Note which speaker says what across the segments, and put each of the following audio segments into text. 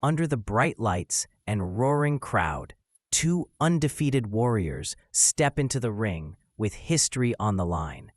Speaker 1: Under the bright lights and roaring crowd, two undefeated warriors step into the ring with history on the line.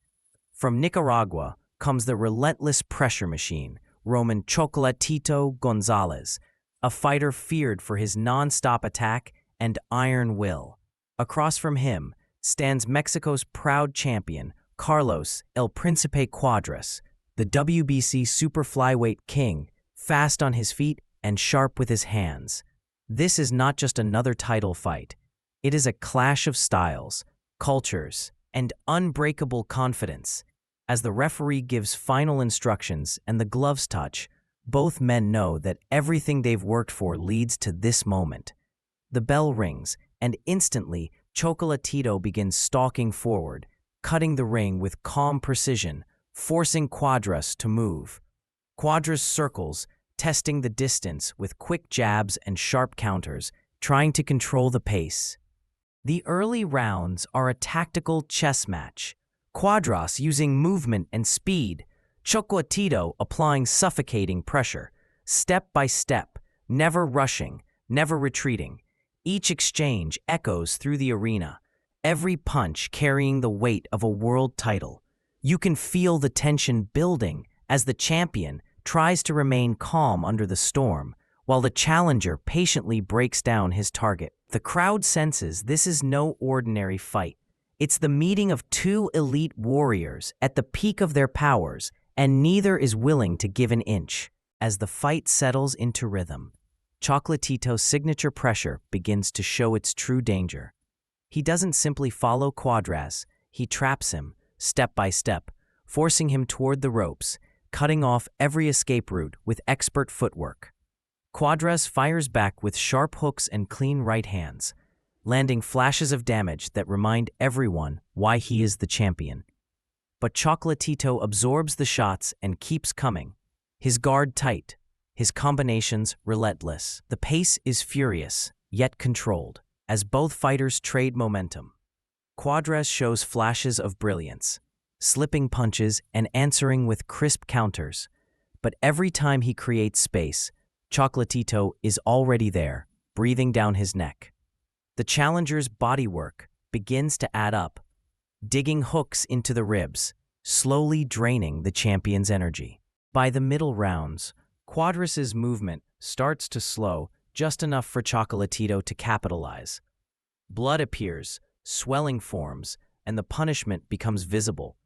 Speaker 1: From Nicaragua comes the relentless pressure machine, Roman Chocolatito González, a fighter feared for his non-stop attack and iron will. Across from him stands Mexico's proud champion, Carlos El Príncipe Cuadras, the WBC super flyweight king, fast on his feet and sharp with his hands. This is not just another title fight. It is a clash of styles, cultures, and unbreakable confidence. As the referee gives final instructions and the gloves touch, both men know that everything they've worked for leads to this moment. The bell rings, and instantly, Chocolatito begins stalking forward, cutting the ring with calm precision, forcing Cuadras to move. Cuadras circles, testing the distance with quick jabs and sharp counters, trying to control the pace. The early rounds are a tactical chess match. Cuadras using movement and speed, Chocolatito applying suffocating pressure, step by step, never rushing, never retreating. Each exchange echoes through the arena, every punch carrying the weight of a world title. You can feel the tension building as the champion tries to remain calm under the storm, while the challenger patiently breaks down his target. The crowd senses this is no ordinary fight. It's the meeting of two elite warriors at the peak of their powers, and neither is willing to give an inch. As the fight settles into rhythm, Chocolatito's signature pressure begins to show its true danger. He doesn't simply follow Cuadras, he traps him, step by step, forcing him toward the ropes, cutting off every escape route with expert footwork. Cuadras fires back with sharp hooks and clean right hands, landing flashes of damage that remind everyone why he is the champion. But Chocolatito absorbs the shots and keeps coming, his guard tight, his combinations relentless. The pace is furious, yet controlled, as both fighters trade momentum. Cuadras shows flashes of brilliance, slipping punches and answering with crisp counters. But every time he creates space, Chocolatito is already there, breathing down his neck. The challenger's bodywork begins to add up, digging hooks into the ribs, slowly draining the champion's energy. By the middle rounds, Cuadras's movement starts to slow just enough for Chocolatito to capitalize. Blood appears, swelling forms, and the punishment becomes visible.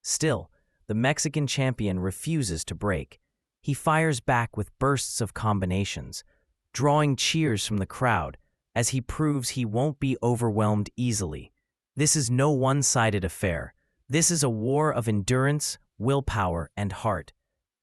Speaker 1: Still, the Mexican champion refuses to break. He fires back with bursts of combinations, drawing cheers from the crowd as he proves he won't be overwhelmed easily. This is no one-sided affair. This is a war of endurance, willpower, and heart.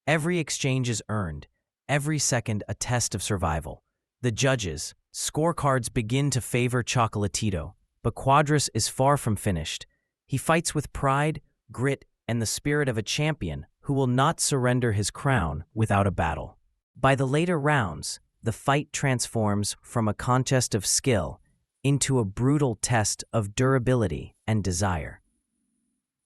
Speaker 1: Every exchange is earned, every second a test of survival. The judges' scorecards begin to favor Chocolatito, but Cuadras is far from finished. He fights with pride, grit, and the spirit of a champion who will not surrender his crown without a battle. By the later rounds, the fight transforms from a contest of skill into a brutal test of durability and desire.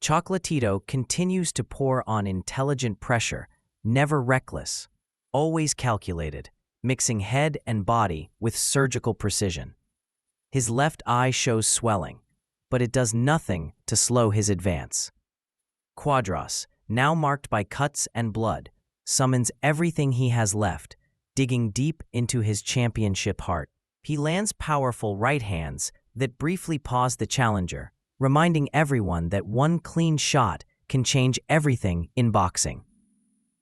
Speaker 1: Chocolatito continues to pour on intelligent pressure, never reckless, always calculated, mixing head and body with surgical precision. His left eye shows swelling, but it does nothing to slow his advance. Cuadras, now marked by cuts and blood, summons everything he has left, digging deep into his championship heart. He lands powerful right hands that briefly pause the challenger, reminding everyone that one clean shot can change everything in boxing.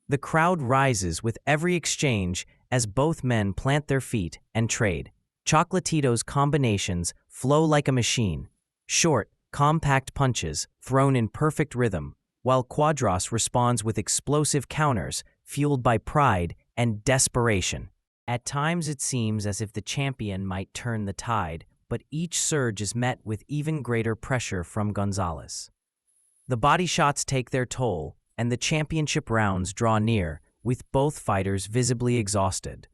Speaker 1: The crowd rises with every exchange as both men plant their feet and trade. Chocolatito's combinations flow like a machine, short, compact punches thrown in perfect rhythm, while Cuadras responds with explosive counters fueled by pride and desperation. At times it seems as if the champion might turn the tide, but each surge is met with even greater pressure from González. The body shots take their toll, and the championship rounds draw near, with both fighters visibly exhausted.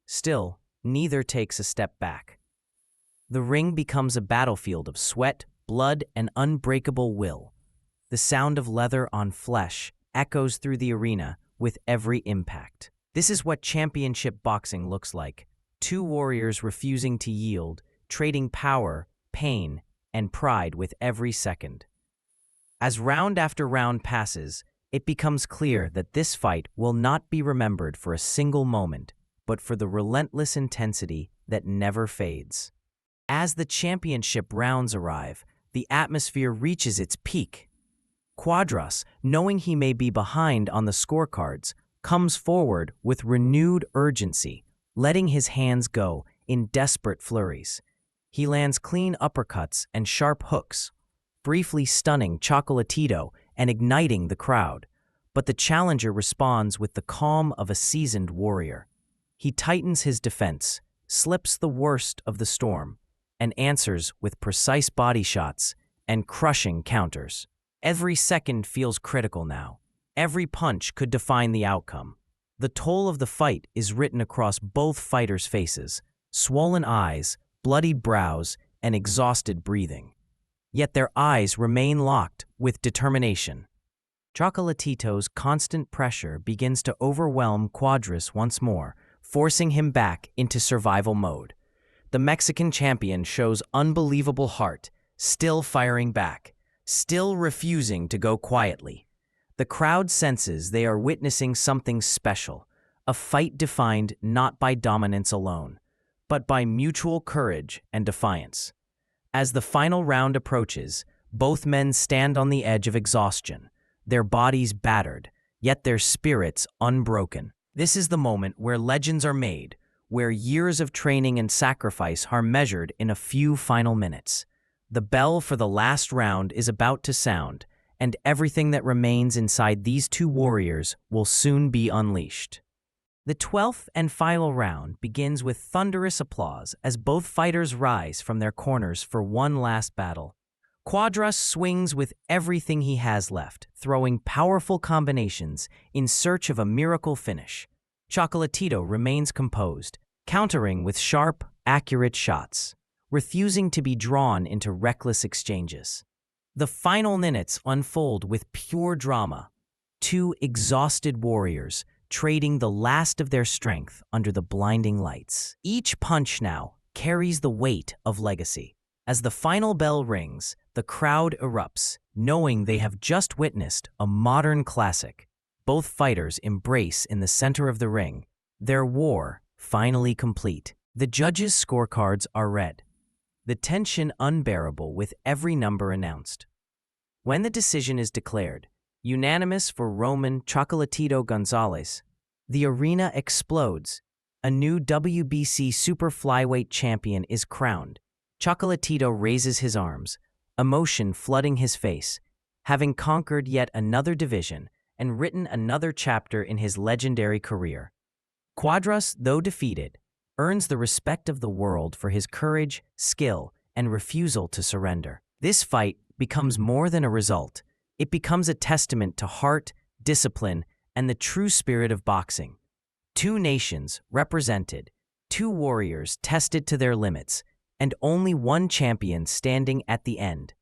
Speaker 1: Still, neither takes a step back. The ring becomes a battlefield of sweat, blood, and unbreakable will. The sound of leather on flesh echoes through the arena with every impact. This is what championship boxing looks like. Two warriors refusing to yield, trading power, pain, and pride with every second. As round after round passes, it becomes clear that this fight will not be remembered for a single moment, but for the relentless intensity that never fades. As the championship rounds arrive, the atmosphere reaches its peak. Cuadras, knowing he may be behind on the scorecards, comes forward with renewed urgency, letting his hands go in desperate flurries. He lands clean uppercuts and sharp hooks, briefly stunning Chocolatito and igniting the crowd. But the challenger responds with the calm of a seasoned warrior. He tightens his defense, slips the worst of the storm, and answers with precise body shots and crushing counters. Every second feels critical now. Every punch could define the outcome. The toll of the fight is written across both fighters' faces, swollen eyes, bloodied brows, and exhausted breathing. Yet their eyes remain locked with determination. Chocolatito's constant pressure begins to overwhelm Cuadras once more, forcing him back into survival mode. The Mexican champion shows unbelievable heart, still firing back, still refusing to go quietly. The crowd senses they are witnessing something special, a fight defined not by dominance alone, but by mutual courage and defiance. As the final round approaches, both men stand on the edge of exhaustion, their bodies battered, yet their spirits unbroken. This is the moment where legends are made, where years of training and sacrifice are measured in a few final minutes. The bell for the last round is about to sound, and everything that remains inside these two warriors will soon be unleashed. The 12th and final round begins with thunderous applause as both fighters rise from their corners for one last battle. Cuadras swings with everything he has left, throwing powerful combinations in search of a miracle finish. Chocolatito remains composed, countering with sharp, accurate shots, refusing to be drawn into reckless exchanges. The final minutes unfold with pure drama. Two exhausted warriors trading the last of their strength under the blinding lights. Each punch now carries the weight of legacy. As the final bell rings, the crowd erupts, knowing they have just witnessed a modern classic. Both fighters embrace in the center of the ring, their war finally complete. The judges' scorecards are read, the tension unbearable with every number announced. When the decision is declared, unanimous for Roman Chocolatito González, the arena explodes. A new WBC Super Flyweight champion is crowned. Chocolatito raises his arms, emotion flooding his face, having conquered yet another division and written another chapter in his legendary career. Cuadras, though defeated, earns the respect of the world for his courage, skill, and refusal to surrender. This fight becomes more than a result. It becomes a testament to heart, discipline, and the true spirit of boxing. Two nations represented, two warriors tested to their limits, and only one champion standing at the end.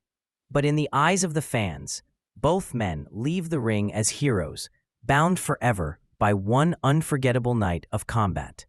Speaker 1: But in the eyes of the fans, both men leave the ring as heroes, bound forever by one unforgettable night of combat.